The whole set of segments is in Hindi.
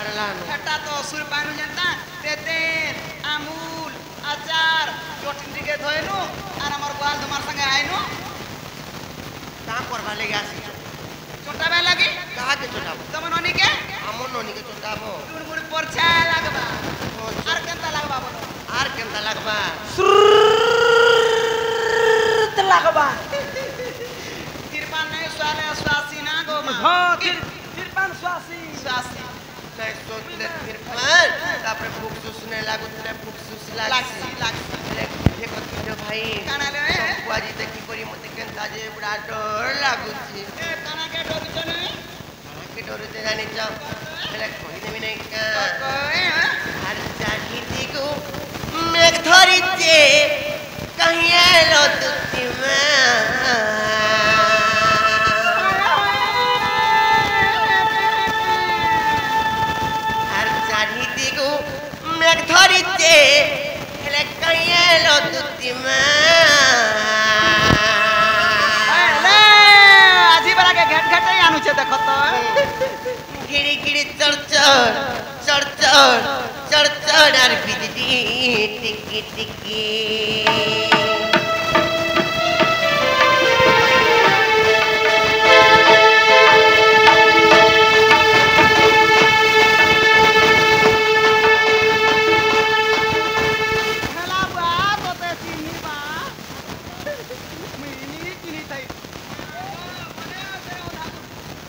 हरलानो हेटा तो सुरपानु जनता तेतेल अमूल अचार चटनी के धोइनु आर हमर गोल तुम्हार संगे आइनु का करबा लेगे आसी छोटा लगी कहा के छोटाबो तुम ननी के हमर ननी के छोटाबो टुन मुड़ परछा लागबा आर केनता लागबा बोलो आर केनता लागबा सुरत लागबा तिरपान नहीं स्वाले स्वासी ना गो मा हां तिरपान स्वासी स्वासी नहीं सोचले तिरपान तापरे भूख सुसने लागु तरे भूख सुस लागसी ले हे कथिनो भाई काना ले बुआजी देखि करी मते केनता जे बड़ा डर लागुची ए काना के डर चने काना के डर ते जानि जाओ ले कोई देबी नहीं का कोई हर जागी दिगो मेघ धरी जे कहीं एलो दुतिमा हर जागी दिगो मेघ धरी जे ले कहीं एलो दुतिमा ले आजी बरा के घट घट आनु छे देखो तो गिड़ी गिड़ी चढ़ चढ़ चढ़ चढ़ चढ़ चढ़ आर बिजली टिकी टिकी हेला बा तोते चिनी बा मिनी चिनी थई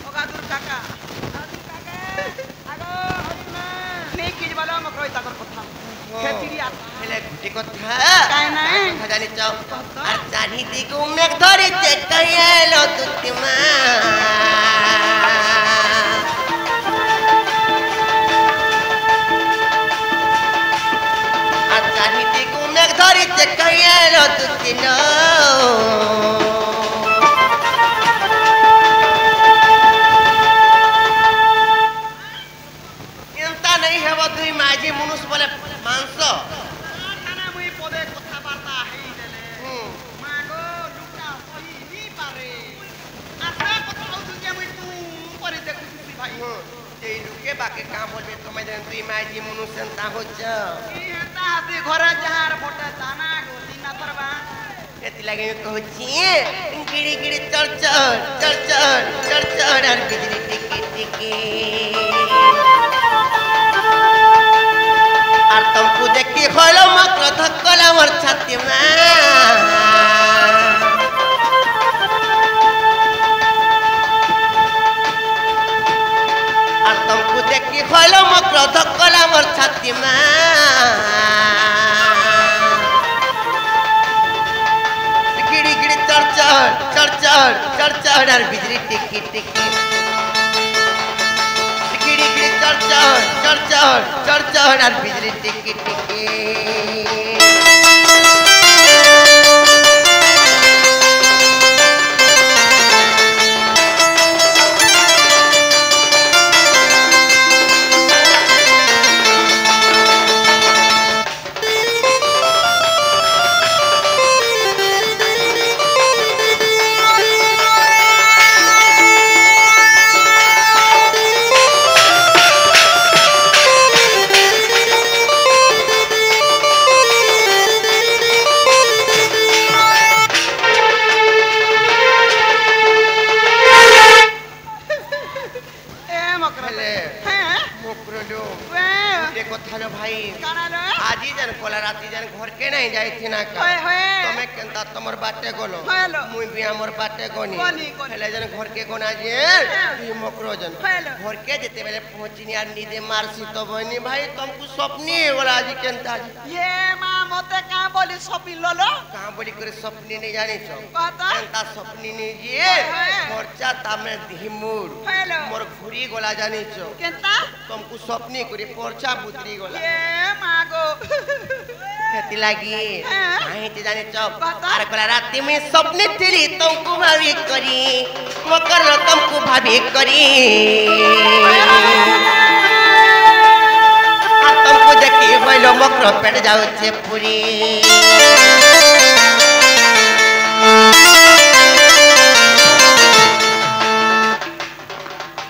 ओगा दूर काका आगो नहीं किज वाला मकरोई ताकर कथा खेचड़ी आ हेले गुटी कथा काई नाही कथा जानि जाओ आर चाही दिगु मेघ धरी जे कहीं एलो दुतिमा आर चाही दिगु मेघ धरी जे कहीं एलो दुतिनो एंता नहीं है वो दुई माजी मनुष बोले मांस थाना मुई पदे कथा वार्ता हेई देले मागो लुका सही नी पारे आसा कथा हो दुनिया मुई तू परे देखुछी भाई जे लुके बाके काम बोलबे तुम्हें जन दुई माजी मनुष एंता हो जा ई हेता हाथी घरे जहार फोटे दाना गो दिना तरबा एति लागे कहू छी गिड़ी गिड़ी चढ़ चढ़ चढ़ चढ़ चढ़ चढ़ आर बिजली टिकी टिकी आर तुमको देखी खोलो मकर धक्कला मोर छाती में आर तुमको देखी खोलो मकर धक्कला मोर छाती में गिड़ी गिड़ी चढ़ चढ़ चढ़ चढ़ चढ़ चढ़ आर बिजली टिकी टिकी गिड़ी गिड़ी चढ़ चढ़ चढ़ चढ़ चढ़ चढ़ आर बिजली टिकी टिकी तमर बाटे गलो मुई भी हमर बाटे गनी हेले जन घर के कोना जे ई मकरो जन घर के जेते बेले पहुंचिनी यार निदे मारसी तो बनी भाई तुमको सपनी वाला जी केनता ये मां मते का बोली सपनी ललो का बोली करे सपनी नहीं जानी छ कहता केनता सपनी नहीं जे खर्चा तामे धिमुर मोर घुरी गोला जानी छ केनता तुमको सपनी करे परचा बुतरी गोला ये मागो खेती लागी नहीं ते जाने चौक आर कोला राती में सपने तेरी तुमको भाभी करी मकर न तुमको भाभी करी आ तुमको देखी होइलो मकर पेट जाऊ छे पूरी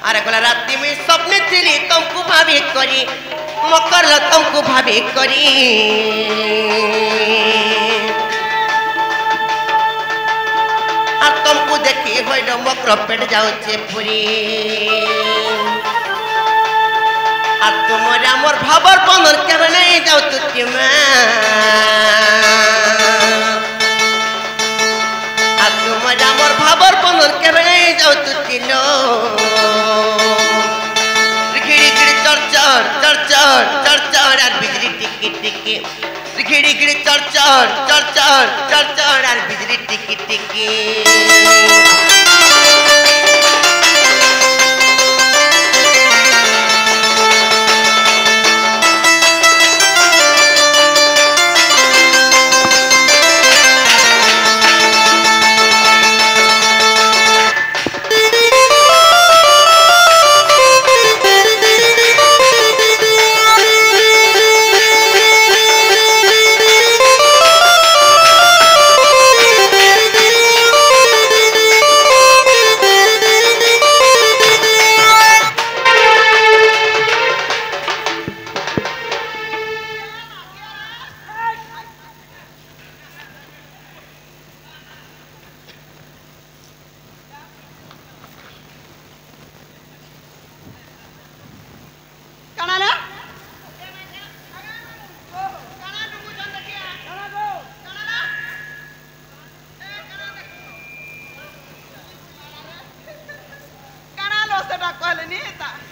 आर कोला राती में सपने ଦେଖିଥିଲି ତମକୁ ଭାବି କରି ମକର ତମକୁ ଭାବି କରି আর তমকু দেখি হইল মকর পেট যাচ্ছে পুরি আর তোমার আমার ভাবর বন্ধন কেমন নাই যাও তুই মা আর তোমার আমার ভাবর বন্ধন কেমন নাই যাও তুই লো রিখিড়ি খিড়ি চর চর চর চর চর চর আর বিজলি টিকি টিকি রিখিড়ি খিড়ি চর চর চর চর চর চর আর বিজলি টিকি টিকি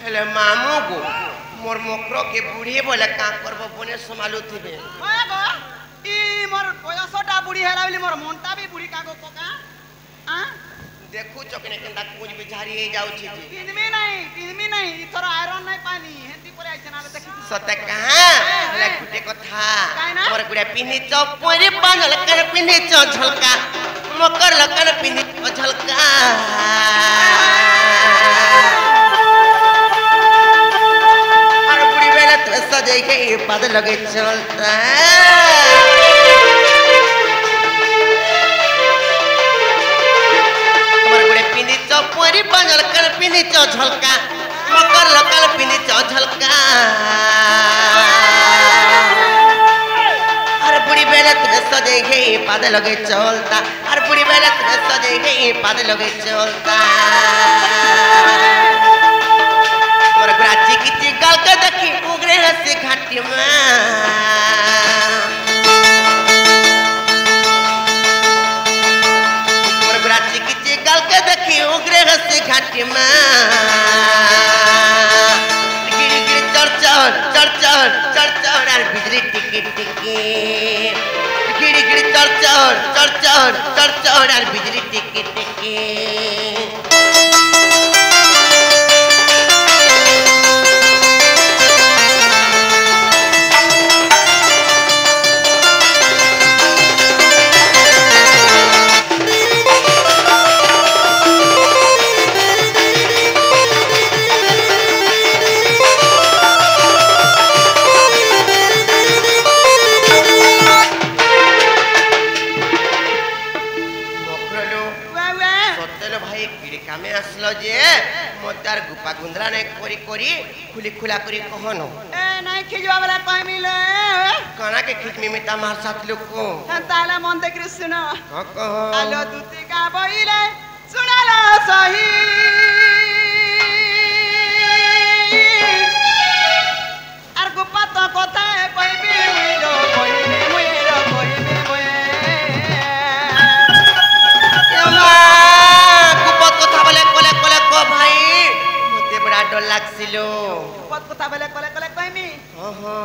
हेले मामू गो मोर मकरो के बूढ़ी बोले का करबो बने संभालु थिबे ओए गो ई मोर बयसटा बुढ़ी हेला बोली मोर मनटा भी बुढ़ी का गो कोका आ देखु चकने केंदा कुछ बिचारी हे जाउ छी जी पिनमी नहीं इथरा आयरन नहीं पानी हेती परे आइछ नाले देखि सते कहां ले गुटे कथा मोर गुडे पिनी चपरी बांधल कर पिनी झलका मकर लकन पिनी झलका सजे के पद लगे चलता तुम्हारे गुड़े पिनी चपरी बंजल कर पिनी झलका मकर लकल पिनी झलका अरे बुढ़ी बेले तुम्हें सजे के पद लगे चलता अरे बुढ़ी बेले तुम्हें सजे के पद लगे चलता चिकी गल के देखी उगरे हसी घाटी में चिकी गल के देखी उगरे हसी घाटी में गिरी गिरी चढ़ चढ़ चढ़ चढ़ चढ़ चढ़ और बिजली टिकी टिकी गिरी गिरी चढ़ चढ़ चढ़ चढ़ चढ़ चढ़ और बिजली टिकी टिकी मोतार गुपा गुंद्रा ने कोरी कोरी खुली खुला करी कहनो ए नहीं खिजवा वाला पाए मिले काना के खिच में मिता मार साथ लोग को ताला मन देख रे सुनो कहो आलो दूती का बोइले सुनाला सही आर गुपा तो কথা কইবি মুইলো কইবি মুইলো কইবি মুই गुपा কথা বলে কলে কলে কো ভাই মতে বড় ডর লাগছিল গুপা কথা বলে কলে কলে কইমি ওহো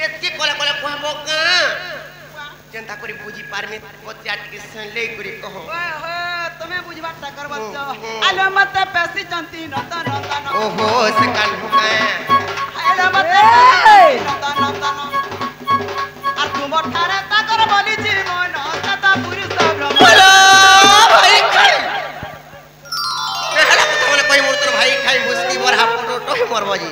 এতি কলে কলে কহবো কা चिंता करी बुझी पारमी पत्या के संले करी कहो ओए हो तुम्हें बुझबाटा करबत आलो मत पैसी चंती नता नता ओहो से काल हुके आलो मत नता नता আর তোমার ঠারে তা করে বলিছি মন তা পুরুষ ব্রহ্ম बोलो भाई खाई नहला तो बोले कोई मूर्तर भाई खाई मुस्की बर हाफ टोटो मर बजी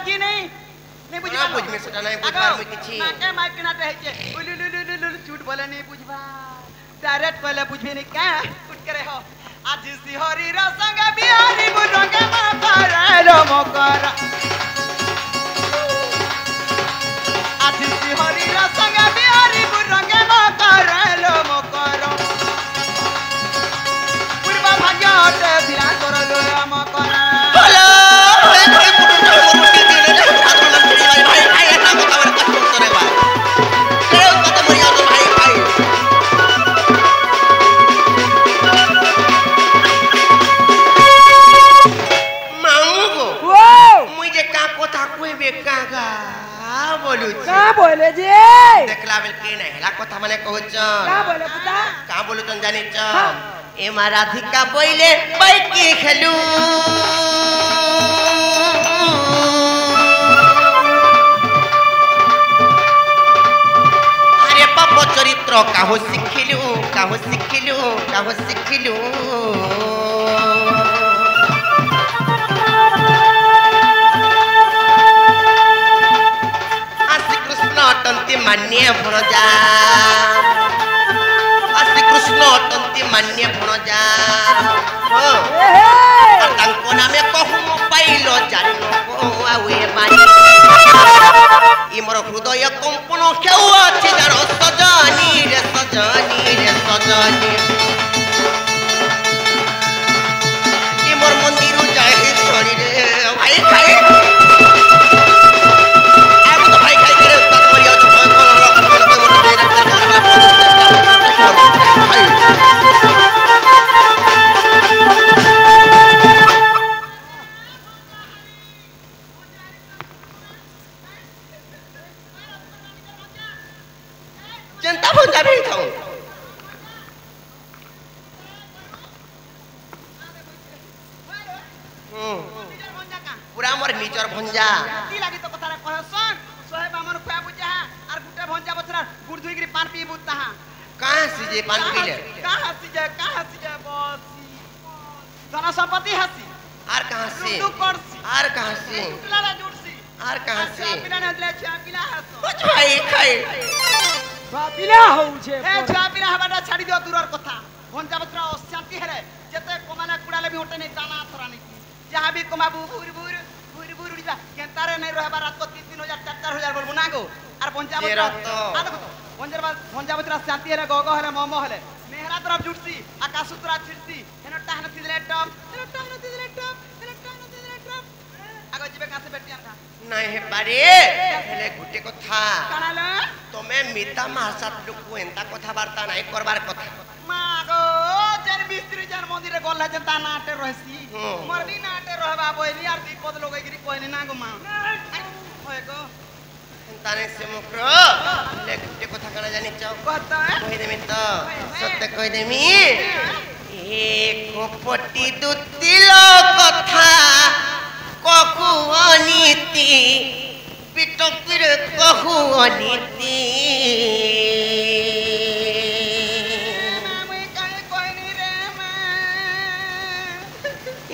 बुझी नहीं नहीं बुझी ना बुझ में सेटा नहीं बुझबार में किछि ना के माइक ना रहे छे उलुलुलुलु झूठ बोले नहीं बुझबा डायरेक्ट पहले बुझबे नहीं का कुट करे हो आज सिहरी रा संग बिहारी बुरंगे मातारे रो मकर आज सिहरी रा संग बिहारी बुरंगे मातारे रो मकर पूर्वा भाग्यटे धिया करलो मकर हेलो भाई मुट्ठी दिले ठाकुर मंत्री भाई भाई ऐसा बतावर कष्ट करे बा केउ कत मरिया तो भाई भाई बोले जी देखला बेल के नहीं हेला कथा माने कहू छ का बोले पुता का बोलू तन जानि छ ए मा राधिका बोइले बैकी खेलू अरे पाप चरित्र काहो शिखिलू अटंती मान्य भणजा श्री कृष्ण अटंती मान्य भणजा तांको नामे कहू मो पाइलो जानो को आवे मारी ई मोर हृदय कंपन केउ अछि जानो सजनी ई मोर मंदिर जाहि छोड़ी रे भाई खाई जनता भंजा भी था पूरा मोर निजर भंजा ती लागी तो कथा रे कहसन सोहे बामन खुआ बुझा आर गुटे भंजा बछरा गुड़ धुई गिरी पान पी बुता कहां से जे पान पीले कहां से जे बसी धन संपत्ति हसी आर कहां से लाला जुड़सी आर कहां से पिला ने ले छा पिला हसो कुछ भाई खाई पिला होउ छे हे छा पिला हबाटा छाड़ी दियो दूरर कथा भंजा बछरा अशांति हेरे जते कमाना कुडाले भी होटे नहीं दाना थरा नहीं जहां भी कमाबू भूर उड़ीबा केंतारे नहीं रहबा रात को 3000 4000 बोलबो ना गो आर भंजा बछरा भंजा बछरा शांति हेरे गग हेरे मम हेले मेहरा तरफ जुटसी आकाश उतरा छिड़सी हेनो टाहन तिदले टप आगो जिबे कासे बेटियान का नहीं है पारे हेले गुटे कथा कानाले तमे मिता मासात लोक एंता कथा वार्ता नहीं करबार कथा मागो जन मिस्त्री जन मंदिर रे गल्ला जन ता नाटे रहसी मोर भी नाटे रहबा बोइली आर विपद लोग गिरी कोइनी ना गो मा होय गो ताने से मुक्र हेले गुटे कथा कना जानि चाओ कथा कहि देमी तो सत्य कहि देमी एक पटी दुतिलो कथा कहू अनीति पिटपिर कहू अनीति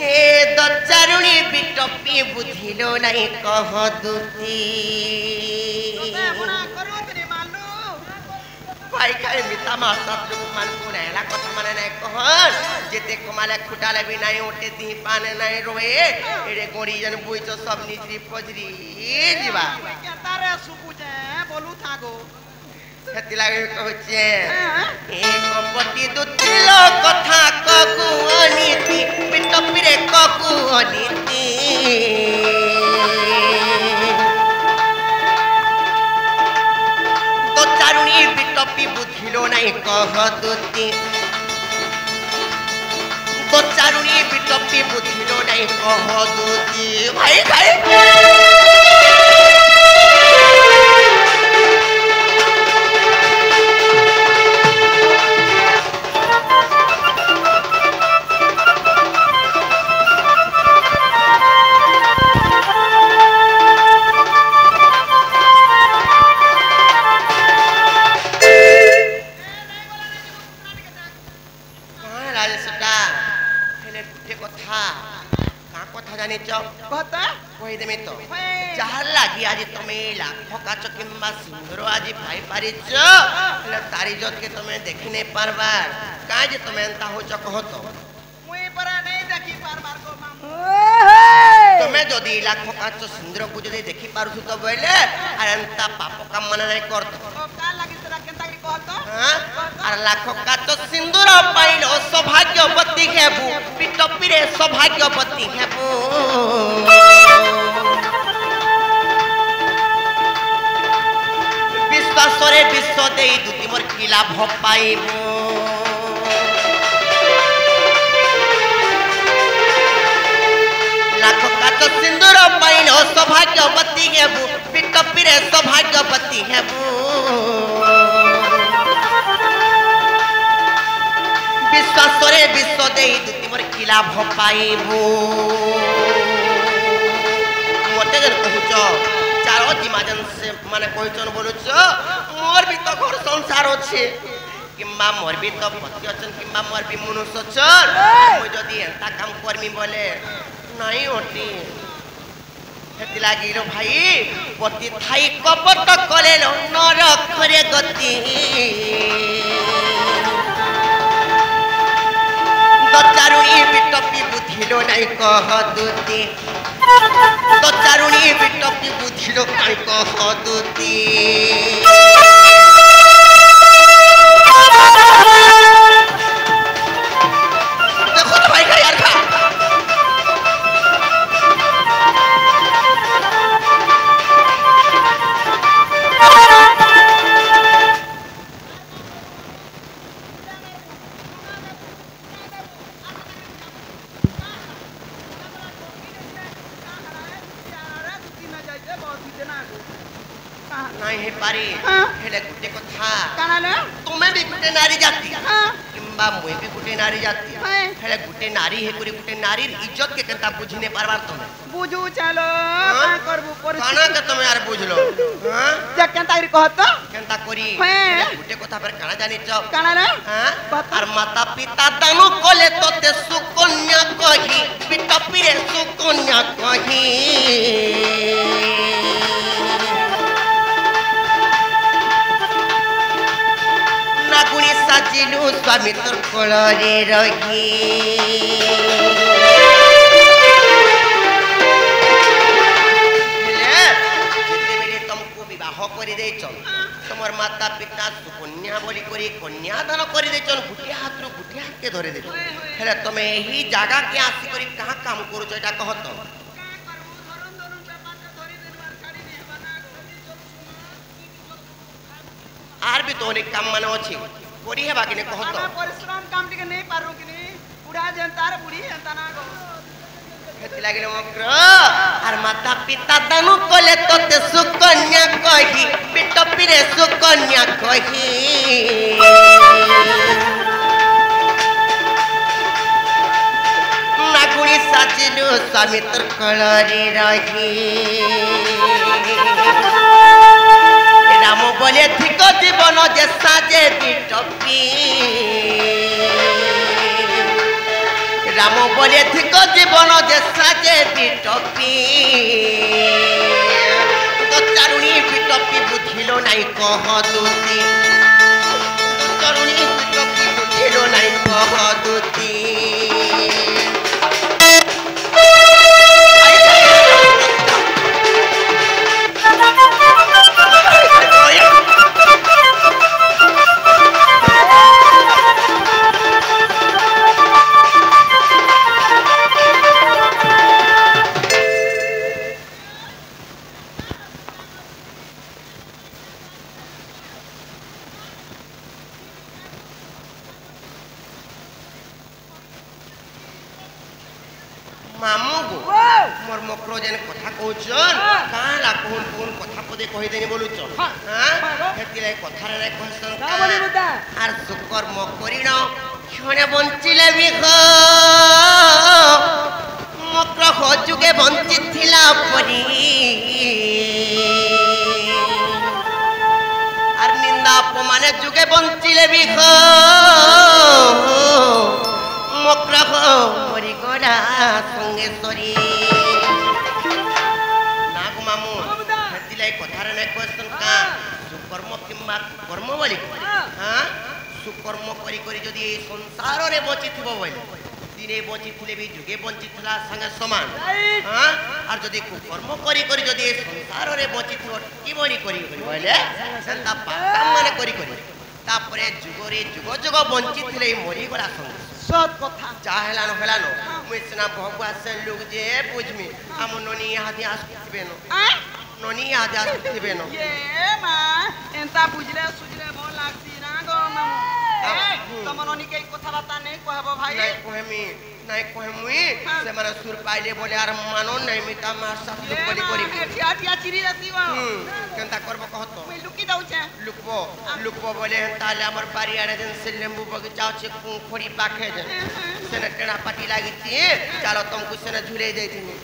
ए दचारुणी पिटपी बुझिलो नहीं कह दुती भाई खाए मिता मासा लोग मान को रहला कथा माने नहीं कहन जेते कमाले खुटाले भी नहीं उठे दी पाने नहीं रोए एड़े गोड़ी जन बुई तो सब निजरी पजरी जीवा तारे सुकु जे बोलू थागो हेति लागे कहचे एक पटी दुतिलो कथा कहू अनीति पिटपिरे कहू अनीति तो चारुणी बिटपी बुझिलो नहीं कह दुती तो चारुणी बिटपी बुझिलो नहीं कह दुती भाई खाई কই দেমি তো যাহার লাগি আজি তুমি লাখ কাচ কিংবা সিন্দুর আজি পাই পারিছ হলে তারি ইজ্জতকে তুমি দেখি নাই পারবার কাই যে তুমি এন্তা হইছ কহত মুই পরা নাই দেখি পারবার গো মামু তুমি যদি লাখ কাচ সিন্দুর কো যদি দেখি পারুছ তো বইলে আর এন্তা পাপ কাম মানে নাই করত ও কা লাগি তোরা কেনতা কি কহত আর লাখ কাচ সিন্দুর পাইলো সৌভাগ্যবতী হেবু পিটপিরে সৌভাগ্যবতী হেবু বিশ্বাসরে বিশ্ব দেই দুটি মোর কি লাভ পাইব লাখ কাচ সিন্দুর পাইল সৌভাগ্যবতী হেবু পিটপিরে সৌভাগ্যবতী হেবু বিশ্বাসরে বিশ্ব দেই দুটি মোর কি লাভ পাইব মতে যেন কহুছ চার দিমাজন সে মানে কইছন বলুছ মোর বি তো ঘর সংসার আছে কিংবা মোর বি তো পতি অছন কিংবা মোর বি মনুষ্য অছন মই যদি এন্তা কাম করমি বলে নাই অটি হেতি লাগিল ভাই পতি থাই কপট কলেল নরকরে গতি দচারুণী বিটপি বুঝিল নাই কহ দুতি দচারুণী বিটপি বুঝিল নাই কহ দুতি দেখো তো ভাই খাই আর খা নাই হে পারি হেলে গুটে কথা কানালে তুমি বি গুটে নারী জাতি কিংবা মই বি গুটে নারী জাতি হেলে গুটে নারী হে করি গুটে নারীর ইজ্জত কে কেনতা বুঝিনে পারবার তুমি বুঝু চালো কা করবু কানা কে তুমি আর বুঝলো যে কেনতা কি কহত কেনতা করি গুটে কথা পর কানা জানিছ কানালে আর মাতা পিতা দানু কলে তোতে সুকন্যা কহি পিটপিরে সুকন্যা কহি নাগুনি সাজিলু স্বামী তোর কোলরে রহি যেতেবেলে তোমাকে বিবাহ করে দেইছ তোমার মাতা পিতা সুকন্যা বলি করি কন্যাদান করে দেইছ গুটিয়া হাতরু গুটিয়া হাতকে ধরে দেইছ হেলে তুমি এই জায়গাকে আসি করি কাহা কাম করুছ এটা কহত আর বি তো অনেক কাম মানে আছে করি হেবা কিনে কহত পরিশ্রম কাম টিকে নেই পারু কিনি বুড়া জেনতার বুড়ি হেনতা না গো হেতি লাগিলে মগ্র আর মাতা পিতা দানু কলে তোতে সুকন্যা কহি পিটপিরে সুকন্যা কহি নাগুনি সাজিলু স্বামী তোর কোলরে রহি রাম বলে ঠিক জীবন যে সাজে বিটপি রাম বলে ঠিক জীবন যে সাজে বিটপি দচারুণী বিটপি বুঝিল নাই কহ দুতি দচারুণী বিটপি বুঝিল নাই কহ দুতি মামু গো মোর মক্র যেন কথা কହୁଛন কালা কোন কোন কথা পদে কহি দেনি বলুছন হ্যাঁ হেতিলে কথারে রে কহছন আর সুকর্ম করিন ক্ষণে বঞ্চিলে বিখ মক্র যুগে বঞ্চিত থিলা পরি আর নিন্দা অপমানে যুগে বঞ্চিলে বিখ মক্র মরি গড়া সঙ্গে সরি ହେଲେ କଥାରେ ନାଇଁ କ୍ୱେଶ୍ଚନ କା ସୁକର୍ମ କିମ୍ବା କର୍ମ ବୋଲି ହଁ ସୁକର୍ମ କରି କରି ଯଦି ଏଇ ସଂସାରରେ ବଞ୍ଚିଥିବ ବୋଇଲେ ଦିନେ ବଞ୍ଚିଥିଲେ ବି ଯୁଗେ ବଞ୍ଚିଥିଲା ସାଙ୍ଗେ ସମାନ ହଁ আর যদি কর্ম করি করি যদি এই সংসারে বঞ্চিথিব কিবরি করি করি বলে সেটা পাপ মানে করি করি তারপরে যুগরে যুগ যুগ বঞ্চিথিলে মরি গলা সঙ্গে সত কথা যা হেলানো হেলানো মুই সিনা ভগবান সে লোক যে বুঝমি আম ননি হাতি আসবে না ননি হাতি আসবে না এ মা এন্তা বুঝলে সুঝলে মন লাগছি না গো মামু তম ননি কে কথা বাতা নেই কহব ভাই নাই কহেমি নাই কহেমুই সে মানে সুর পাইলে বলে আর মানো নাই মিতা মার সাথ লোক বলি করি ঠিয়া ঠিয়া চিরি আসিব কেনতা করব কহত মুই লুকি দাউছে লুকবো লুকবো বলে তাহলে আমার বাড়ি আড়ে যেন সে লেম্বু বগিচা আছে খড়ি পাখে যেন সেনে টেনা পাটি লাগিছি চালো তোমাকে সেনে ঝুলে যাইತೀನಿ